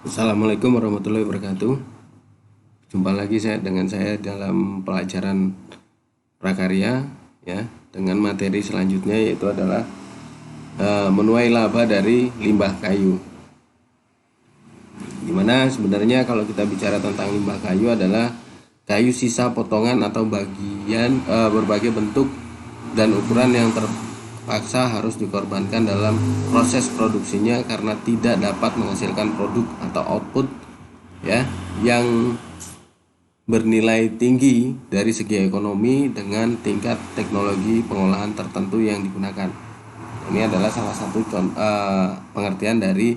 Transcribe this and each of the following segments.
Assalamualaikum warahmatullahi wabarakatuh. Jumpa lagi dengan saya dalam pelajaran prakarya ya, dengan materi selanjutnya yaitu adalah menuai laba dari limbah kayu. Dimana sebenarnya kalau kita bicara tentang limbah kayu adalah kayu sisa potongan atau bagian berbagai bentuk dan ukuran yang terpaksa harus dikorbankan dalam proses produksinya karena tidak dapat menghasilkan produk atau output ya yang bernilai tinggi dari segi ekonomi dengan tingkat teknologi pengolahan tertentu yang digunakan. Ini adalah salah satu pengertian dari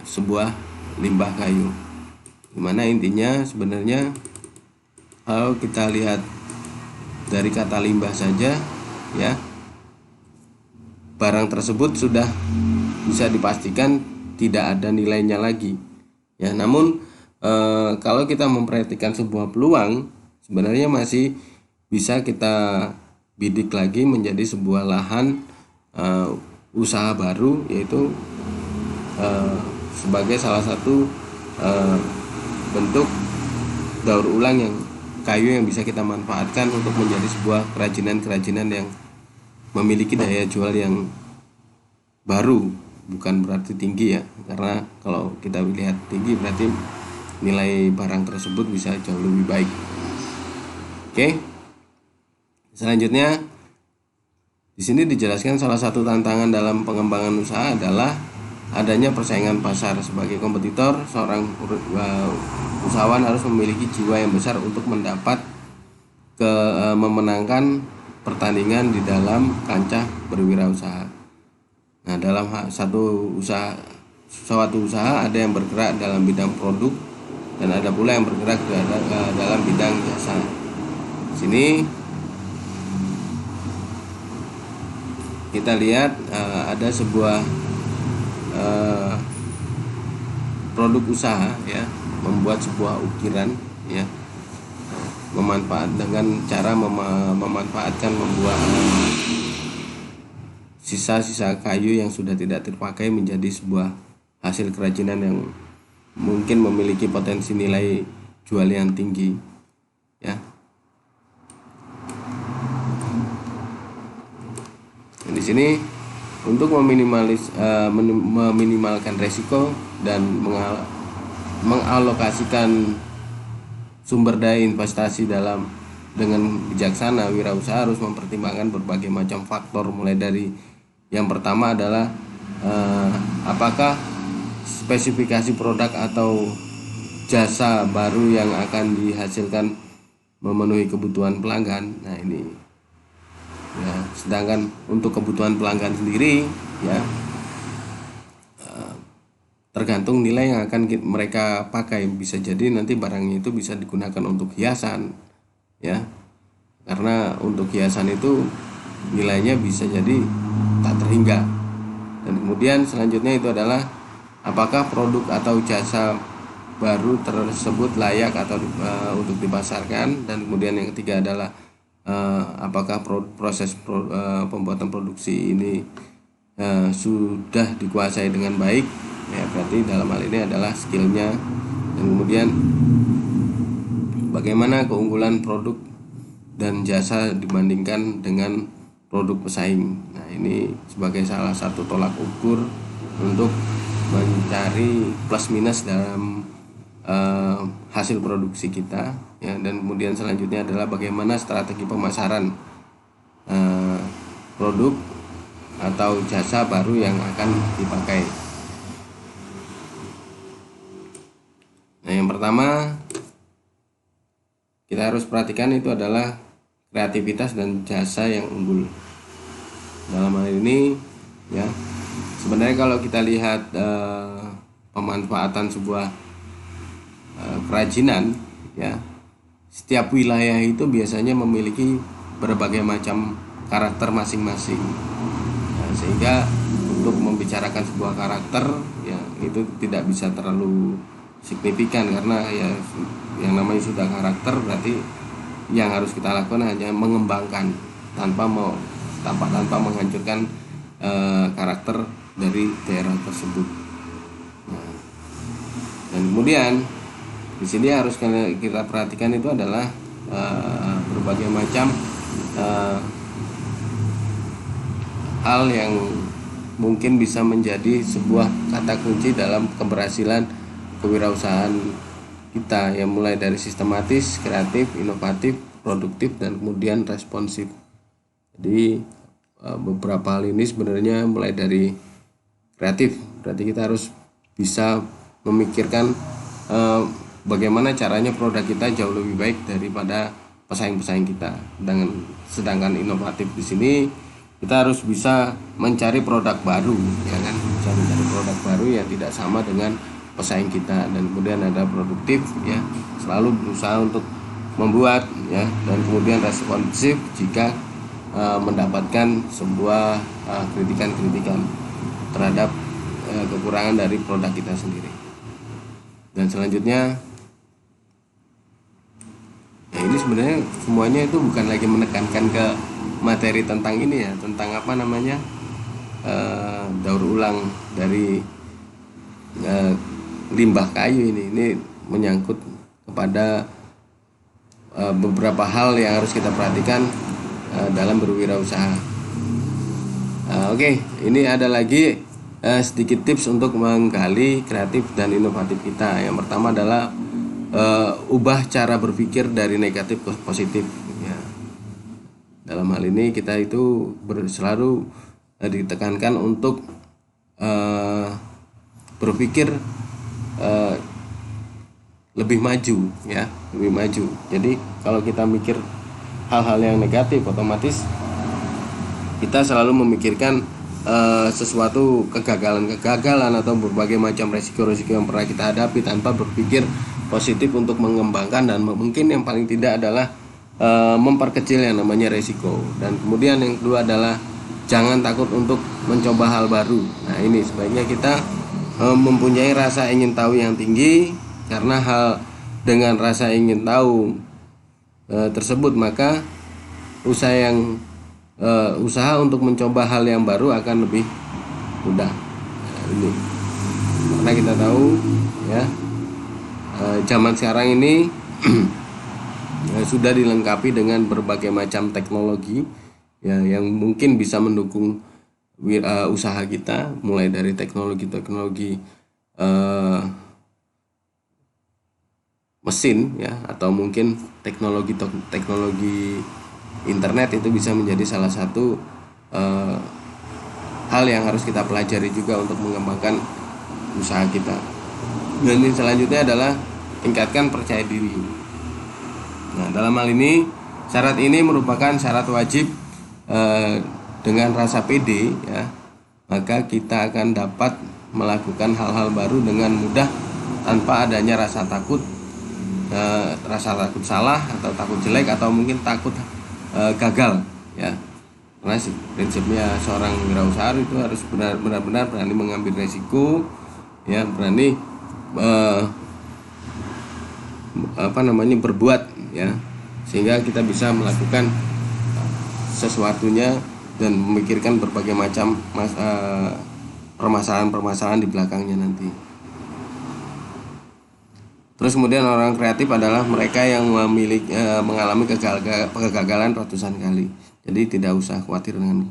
sebuah limbah kayu. Dimana intinya sebenarnya kalau kita lihat dari kata limbah saja ya, barang tersebut sudah bisa dipastikan tidak ada nilainya lagi ya. Namun kalau kita memperhatikan sebuah peluang, sebenarnya masih bisa kita bidik lagi menjadi sebuah lahan usaha baru, yaitu sebagai salah satu bentuk daur ulang yang kayu yang bisa kita manfaatkan untuk menjadi sebuah kerajinan-kerajinan yang memiliki daya jual yang baru. Bukan berarti tinggi ya, karena kalau kita lihat tinggi berarti nilai barang tersebut bisa jauh lebih baik. Oke. Selanjutnya di sini dijelaskan salah satu tantangan dalam pengembangan usaha adalah adanya persaingan pasar. Sebagai kompetitor, seorang usahawan harus memiliki jiwa yang besar untuk mendapat memenangkan pertandingan di dalam kancah berwirausaha. Nah, dalam suatu usaha ada yang bergerak dalam bidang produk dan ada pula yang bergerak dalam bidang jasa. Di sini kita lihat ada sebuah produk usaha ya, membuat sebuah ukiran ya, dengan cara memanfaatkan membuat sisa-sisa kayu yang sudah tidak terpakai menjadi sebuah hasil kerajinan yang mungkin memiliki potensi nilai jual yang tinggi ya. Dan di sini untuk meminimalkan resiko dan mengalokasikan sumber daya investasi dengan bijaksana, wirausaha harus mempertimbangkan berbagai macam faktor, mulai dari yang pertama adalah apakah spesifikasi produk atau jasa baru yang akan dihasilkan memenuhi kebutuhan pelanggan. Nah ini ya, sedangkan untuk kebutuhan pelanggan sendiri ya tergantung nilai yang akan mereka pakai. Bisa jadi nanti barangnya itu bisa digunakan untuk hiasan ya, karena untuk hiasan itu nilainya bisa jadi tak terhingga. Dan kemudian selanjutnya itu adalah apakah produk atau jasa baru tersebut layak atau untuk dipasarkan. Dan kemudian yang ketiga adalah apakah proses pembuatan produksi ini sudah dikuasai dengan baik ya, berarti dalam hal ini adalah skillnya. Dan kemudian bagaimana keunggulan produk dan jasa dibandingkan dengan produk pesaing. Nah ini sebagai salah satu tolak ukur untuk mencari plus minus dalam hasil produksi kita ya. Dan kemudian selanjutnya adalah bagaimana strategi pemasaran produk atau jasa baru yang akan dipakai. Nah yang pertama kita harus perhatikan itu adalah kreativitas dan jasa yang unggul. Dalam hal ini ya, sebenarnya kalau kita lihat pemanfaatan sebuah kerajinan ya, setiap wilayah itu biasanya memiliki berbagai macam karakter masing-masing. Nah, sehingga untuk membicarakan sebuah karakter ya itu tidak bisa terlalu signifikan, karena ya yang namanya sudah karakter berarti yang harus kita lakukan hanya mengembangkan tanpa menghancurkan karakter dari daerah tersebut. Nah, Dan kemudian di sini harus kita perhatikan itu adalah berbagai macam hal yang mungkin bisa menjadi sebuah kata kunci dalam keberhasilan kewirausahaan kita, yang mulai dari sistematis, kreatif, inovatif, produktif, dan kemudian responsif. Jadi beberapa hal ini sebenarnya mulai dari kreatif, berarti kita harus bisa memikirkan bagaimana caranya produk kita jauh lebih baik daripada pesaing-pesaing kita. Sedangkan inovatif di sini kita harus bisa mencari produk baru, ya kan, bisa mencari produk baru yang tidak sama dengan pesaing kita. Dan kemudian ada produktif, ya, selalu berusaha untuk membuat, ya, dan kemudian responsif jika mendapatkan sebuah kritikan-kritikan terhadap kekurangan dari produk kita sendiri. Dan selanjutnya, ya, ini sebenarnya semuanya itu bukan lagi menekankan ke materi tentang ini, ya, tentang apa namanya, daur ulang dari limbah kayu ini menyangkut kepada beberapa hal yang harus kita perhatikan dalam berwirausaha. Oke, ini ada lagi sedikit tips untuk menggali kreatif dan inovatif kita. Yang pertama adalah ubah cara berpikir dari negatif ke positif, ya. Dalam hal ini kita itu selalu ditekankan untuk berpikir lebih maju, ya, lebih maju. Jadi kalau kita mikir hal-hal yang negatif, otomatis kita selalu memikirkan sesuatu kegagalan atau berbagai macam resiko-resiko yang pernah kita hadapi tanpa berpikir positif untuk mengembangkan, dan mungkin yang paling tidak adalah memperkecil yang namanya resiko. Dan kemudian yang kedua adalah jangan takut untuk mencoba hal baru. Nah, ini sebaiknya kita mempunyai rasa ingin tahu yang tinggi, karena dengan rasa ingin tahu tersebut, maka usaha untuk mencoba hal yang baru akan lebih mudah. Nah, ini karena kita tahu, ya, zaman sekarang ini sudah dilengkapi dengan berbagai macam teknologi, ya, yang mungkin bisa mendukung usaha kita, mulai dari teknologi mesin, ya, atau mungkin teknologi internet. Itu bisa menjadi salah satu hal yang harus kita pelajari juga untuk mengembangkan usaha kita. Dan yang selanjutnya adalah tingkatkan percaya diri. Nah, dalam hal ini syarat ini merupakan syarat wajib. Dengan rasa pede, ya, maka kita akan dapat melakukan hal-hal baru dengan mudah tanpa adanya rasa takut salah atau takut jelek atau mungkin takut gagal, ya. Karena prinsipnya seorang wirausaha itu harus benar-benar berani mengambil resiko, ya, berani berbuat, ya, sehingga kita bisa melakukan sesuatunya dan memikirkan berbagai macam permasalahan-permasalahan di belakangnya nanti. Terus kemudian orang kreatif adalah mereka yang mengalami kegagalan ratusan kali. Jadi tidak usah khawatir dengan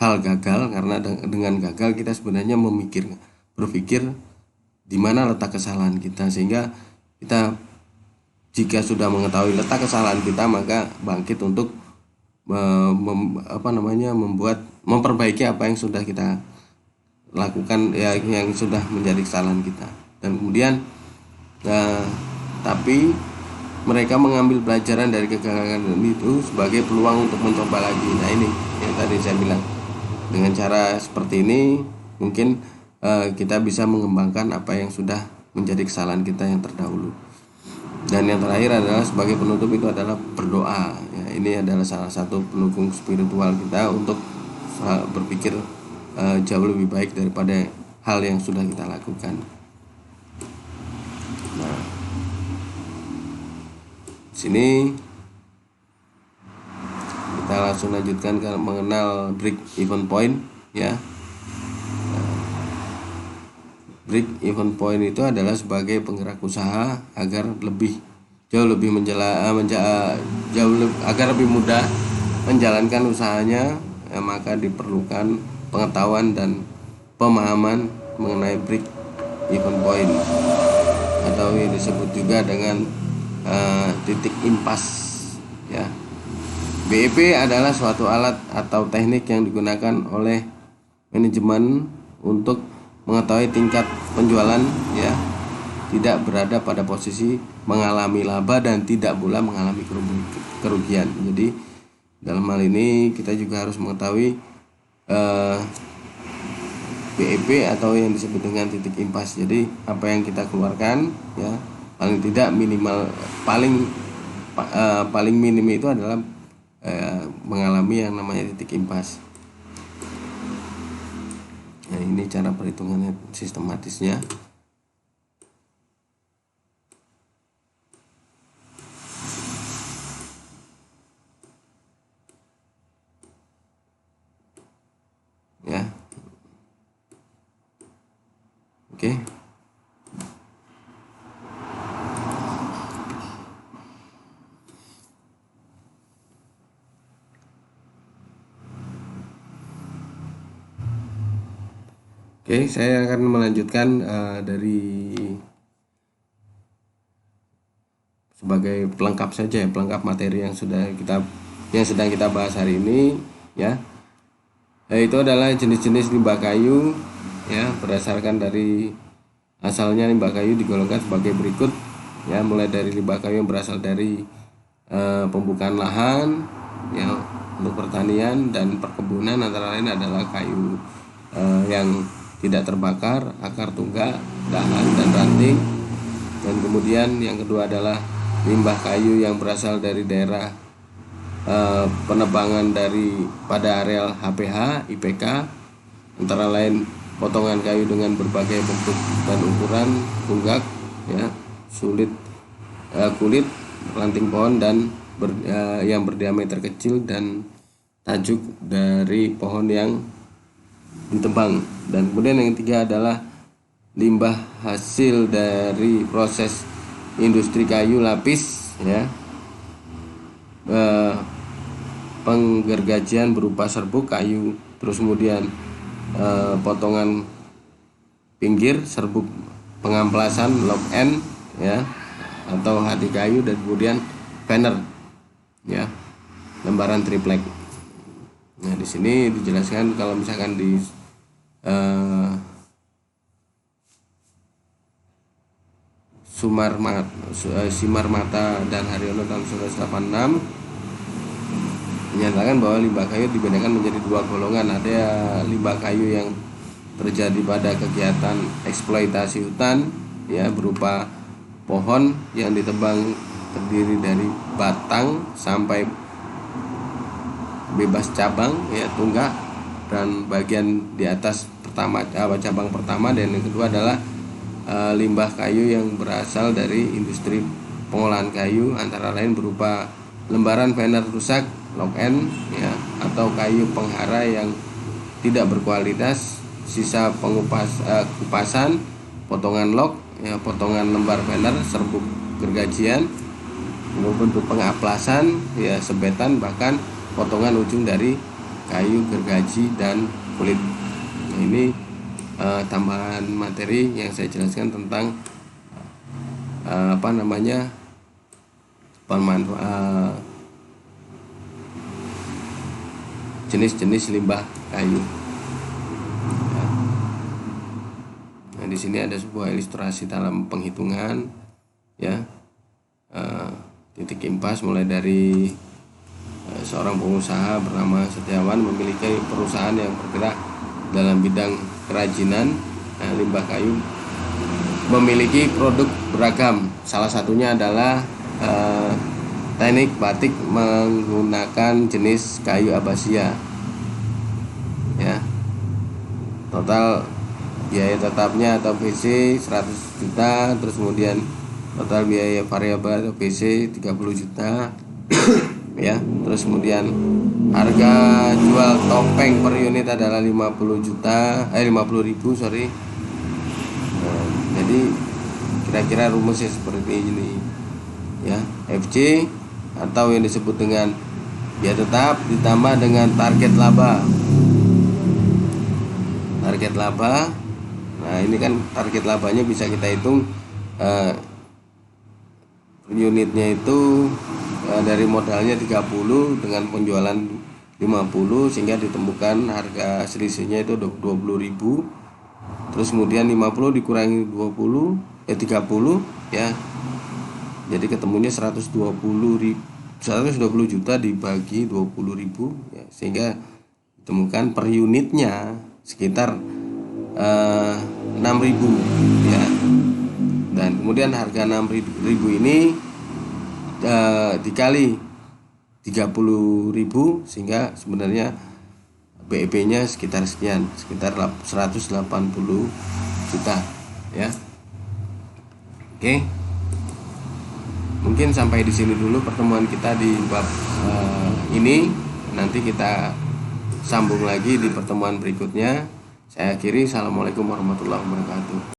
hal gagal, karena dengan gagal kita sebenarnya berpikir di mana letak kesalahan kita, sehingga kita jika sudah mengetahui letak kesalahan kita, maka bangkit untuk memperbaiki apa yang sudah kita lakukan, ya, yang sudah menjadi kesalahan kita. Dan kemudian tapi mereka mengambil pelajaran dari kegagalan itu sebagai peluang untuk mencoba lagi. Nah, ini yang tadi saya bilang, dengan cara seperti ini mungkin kita bisa mengembangkan apa yang sudah menjadi kesalahan kita yang terdahulu. Dan yang terakhir adalah sebagai penutup itu adalah berdoa, ya. Ini adalah salah satu pendukung spiritual kita untuk berpikir jauh lebih baik daripada hal yang sudah kita lakukan. Nah, sini kita langsung lanjutkan ke mengenal break even point, ya. break even point itu adalah sebagai penggerak usaha agar agar lebih mudah menjalankan usahanya, maka diperlukan pengetahuan dan pemahaman mengenai break even point atau yang disebut juga dengan titik impas, ya. BEP adalah suatu alat atau teknik yang digunakan oleh manajemen untuk mengetahui tingkat penjualan, ya, tidak berada pada posisi mengalami laba dan tidak pula mengalami kerugian. Jadi dalam hal ini kita juga harus mengetahui BEP atau yang disebut dengan titik impas. Jadi apa yang kita keluarkan, ya, paling tidak minimal paling minim itu adalah mengalami yang namanya titik impas. Nah, ini cara perhitungannya sistematisnya. Ya. Oke. Oke, saya akan melanjutkan dari sebagai pelengkap saja, pelengkap materi yang sedang kita bahas hari ini, ya. Itu adalah jenis-jenis limbah kayu, ya, berdasarkan dari asalnya limbah kayu digolongkan sebagai berikut, ya, mulai dari limbah kayu yang berasal dari pembukaan lahan, ya, untuk pertanian dan perkebunan, antara lain adalah kayu yang tidak terbakar, akar tunggak, dahan dan ranting. Dan kemudian yang kedua adalah limbah kayu yang berasal dari daerah penebangan pada areal HPH, IPK, antara lain potongan kayu dengan berbagai bentuk dan ukuran, tunggak, ya, kulit, ranting pohon dan yang berdiameter kecil dan tajuk dari pohon yang ditebang. Dan kemudian yang ketiga adalah limbah hasil dari proses industri kayu lapis, ya, penggergajian berupa serbuk kayu, terus kemudian potongan pinggir, serbuk pengamplasan lock end, ya, atau hati kayu, dan kemudian banner, ya, lembaran triplek. Nah, di sini dijelaskan kalau misalkan di Simarmata dan Haryono tahun 1986 menyatakan bahwa limbah kayu dibedakan menjadi dua golongan. Ada limbah kayu yang terjadi pada kegiatan eksploitasi hutan, ya, berupa pohon yang ditebang terdiri dari batang sampai bebas cabang, ya, tunggak, dan bagian di atas cabang pertama. Dan yang kedua adalah limbah kayu yang berasal dari industri pengolahan kayu, antara lain berupa lembaran banner rusak, lock end, ya, atau kayu penghara yang tidak berkualitas, sisa kupasan, potongan lock, ya, potongan lembar banner, serbuk gergajian, bentuk pengaplasan, ya, sebetan, bahkan potongan ujung dari kayu gergaji dan kulit. Nah, ini tambahan materi yang saya jelaskan tentang jenis-jenis limbah kayu. Nah, di sini ada sebuah ilustrasi dalam penghitungan, ya, titik impas mulai dari seorang pengusaha bernama Setiawan memiliki perusahaan yang bergerak dalam bidang kerajinan limbah kayu, memiliki produk beragam. Salah satunya adalah teknik batik menggunakan jenis kayu akasia, ya. Total biaya tetapnya atau VC 100 juta, terus kemudian total biaya variabel atau VC 30 juta ya. Terus kemudian harga jual topeng per unit adalah 50.000, kira-kira rumusnya seperti ini ya. FC atau yang disebut dengan biaya tetap ditambah dengan target laba. Nah ini kan target labanya bisa kita hitung unitnya itu dari modalnya 30 dengan penjualan 50, sehingga ditemukan harga selisihnya itu 20.000. Terus kemudian 50 dikurangi 30 ya. Jadi ketemunya 120 juta dibagi 20.000 ya, sehingga ditemukan per unitnya sekitar 6.000 ya. Dan kemudian harga 6.000 ini dikali 30.000, sehingga sebenarnya BEP nya sekitar sekian, sekitar 180 juta ya. Oke. Mungkin sampai di sini dulu pertemuan kita di bab ini. Nanti kita sambung lagi di pertemuan berikutnya. Saya akhiri. Assalamualaikum warahmatullahi wabarakatuh.